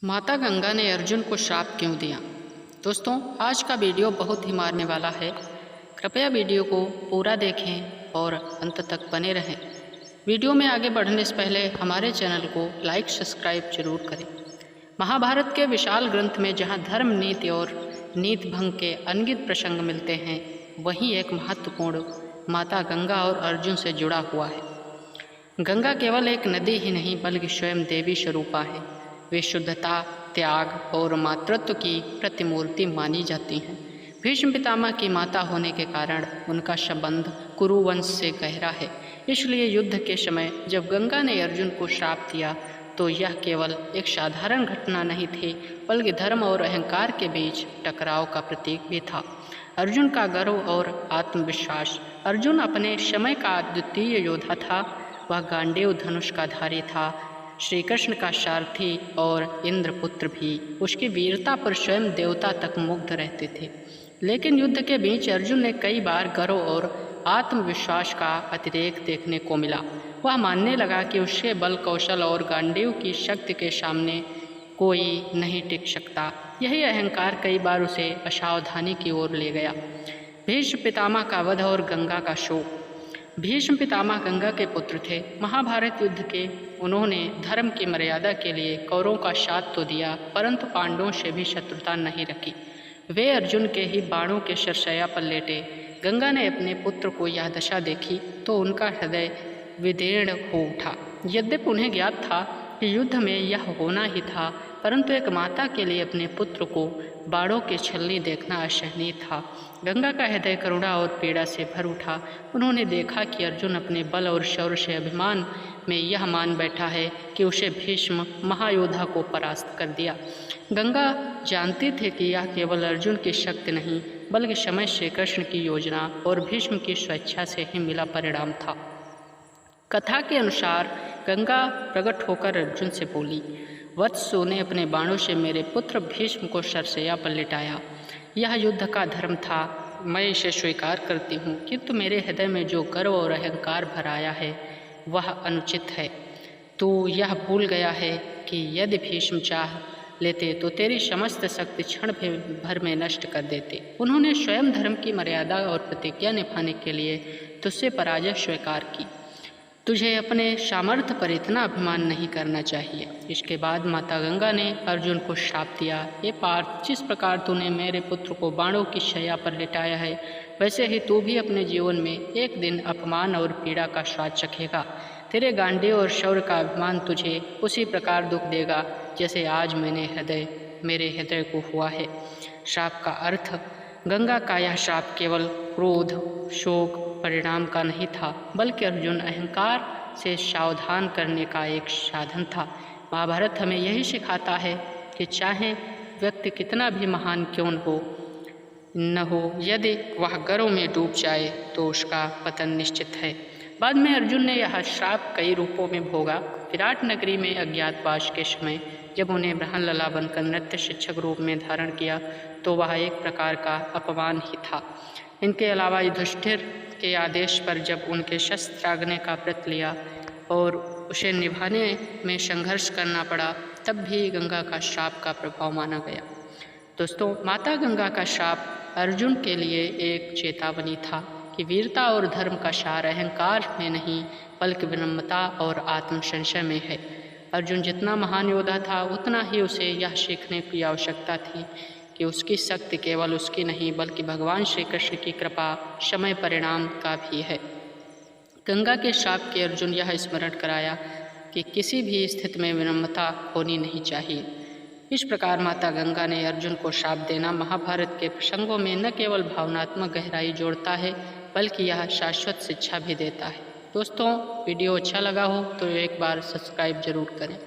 माता गंगा ने अर्जुन को श्राप क्यों दिया। दोस्तों, आज का वीडियो बहुत ही मारने वाला है। कृपया वीडियो को पूरा देखें और अंत तक बने रहें। वीडियो में आगे बढ़ने से पहले हमारे चैनल को लाइक सब्सक्राइब जरूर करें। महाभारत के विशाल ग्रंथ में जहां धर्म, नीति और नीति भंग के अनगिनत प्रसंग मिलते हैं, वहीं एक महत्वपूर्ण माता गंगा और अर्जुन से जुड़ा हुआ है। गंगा केवल एक नदी ही नहीं बल्कि स्वयं देवी स्वरूपा है। वे शुद्धता, त्याग और मातृत्व की प्रतिमूर्ति मानी जाती हैं। भीष्म पितामह की माता होने के कारण उनका संबंध कुरु वंश से गहरा है। इसलिए युद्ध के समय जब गंगा ने अर्जुन को श्राप दिया तो यह केवल एक साधारण घटना नहीं थी, बल्कि धर्म और अहंकार के बीच टकराव का प्रतीक भी था। अर्जुन का गर्व और आत्मविश्वास। अर्जुन अपने समय का अद्वितीय योद्धा था। वह गांडीव धनुष का धारी था, श्री कृष्ण का सारथी और इंद्रपुत्र भी। उसकी वीरता पर स्वयं देवता तक मुग्ध रहते थे। लेकिन युद्ध के बीच अर्जुन ने कई बार गर्व और आत्मविश्वास का अतिरेक देखने को मिला। वह मानने लगा कि उसके बल, कौशल और गांडीव की शक्ति के सामने कोई नहीं टिक सकता। यही अहंकार कई बार उसे असावधानी की ओर ले गया। भीष्म पितामह का वध और गंगा का शोक। भीष्म पितामह गंगा के पुत्र थे। महाभारत युद्ध के उन्होंने धर्म की मर्यादा के लिए कौरवों का साथ तो दिया, परंतु पांडवों से भी शत्रुता नहीं रखी। वे अर्जुन के ही बाणों के शरशैया पर लेटे। गंगा ने अपने पुत्र को यह दशा देखी तो उनका हृदय विदीर्ण हो उठा। यद्यपि उन्हें ज्ञात था कि युद्ध में यह होना ही था, परंतु एक माता के लिए अपने पुत्र को बाणों के छलनी देखना असहनीय था। गंगा का हृदय करुणा और पीड़ा से भर उठा। उन्होंने देखा कि अर्जुन अपने बल और शौर्य से अभिमान में यह मान बैठा है कि उसे भीष्म महायोद्धा को परास्त कर दिया। गंगा जानती थी कि यह केवल अर्जुन की शक्ति नहीं, बल्कि समय श्री कृष्ण की योजना और भीष्म की स्वेच्छा से ही मिला परिणाम था। कथा के अनुसार गंगा प्रकट होकर अर्जुन से बोली, वत्स, ने अपने बाणों से मेरे पुत्र भीष्म को सरसैया पर लिटाया। यह युद्ध का धर्म था, मैं इसे स्वीकार करती हूँ, किंतु मेरे हृदय में जो गर्व और अहंकार भर आया है वह अनुचित है। तू यह भूल गया है कि यदि भीष्म चाह लेते तो तेरी समस्त शक्ति क्षण भर में नष्ट कर देते। उन्होंने स्वयं धर्म की मर्यादा और प्रतिज्ञा निभाने के लिए तुझसे पराजय स्वीकार की। तुझे अपने सामर्थ्य पर इतना अभिमान नहीं करना चाहिए। इसके बाद माता गंगा ने अर्जुन को श्राप दिया, ये पार्थ, जिस प्रकार तूने मेरे पुत्र को बाणों की शैया पर लिटाया है, वैसे ही तू भी अपने जीवन में एक दिन अपमान और पीड़ा का स्वाद चखेगा। तेरे गांडीव और शौर्य का अभिमान तुझे उसी प्रकार दुख देगा जैसे आज मेरे हृदय को हुआ है। श्राप का अर्थ। गंगा का यह श्राप केवल क्रोध, शोक परिणाम का नहीं था, बल्कि अर्जुन अहंकार से सावधान करने का एक साधन था। महाभारत हमें यही सिखाता है कि चाहे व्यक्ति कितना भी महान क्यों न हो, यदि वह गर्व में डूब जाए तो उसका पतन निश्चित है। बाद में अर्जुन ने यह श्राप कई रूपों में भोगा। विराट नगरी में अज्ञातवास के समय जब उन्हें ब्रह्मलला बनकर नृत्य शिक्षक रूप में धारण किया तो वह एक प्रकार का अपमान ही था। इनके अलावा युधिष्ठिर के आदेश पर जब उनके शस्त्र त्यागने का व्रत लिया और उसे निभाने में संघर्ष करना पड़ा, तब भी गंगा का श्राप का प्रभाव माना गया। दोस्तों, माता गंगा का श्राप अर्जुन के लिए एक चेतावनी था कि वीरता और धर्म का सार अहंकार में नहीं बल्कि विनम्रता और आत्मसंशय में है। अर्जुन जितना महान योद्धा था उतना ही उसे यह सीखने की आवश्यकता थी कि उसकी शक्ति केवल उसकी नहीं बल्कि भगवान श्री कृष्ण की कृपा, समय परिणाम का भी है। गंगा के श्राप के अर्जुन यह स्मरण कराया कि किसी भी स्थिति में विनम्रता होनी नहीं चाहिए। इस प्रकार माता गंगा ने अर्जुन को श्राप देना महाभारत के प्रसंगों में न केवल भावनात्मक गहराई जोड़ता है बल्कि यह शाश्वत शिक्षा भी देता है। दोस्तों, वीडियो अच्छा लगा हो तो एक बार सब्सक्राइब जरूर करें।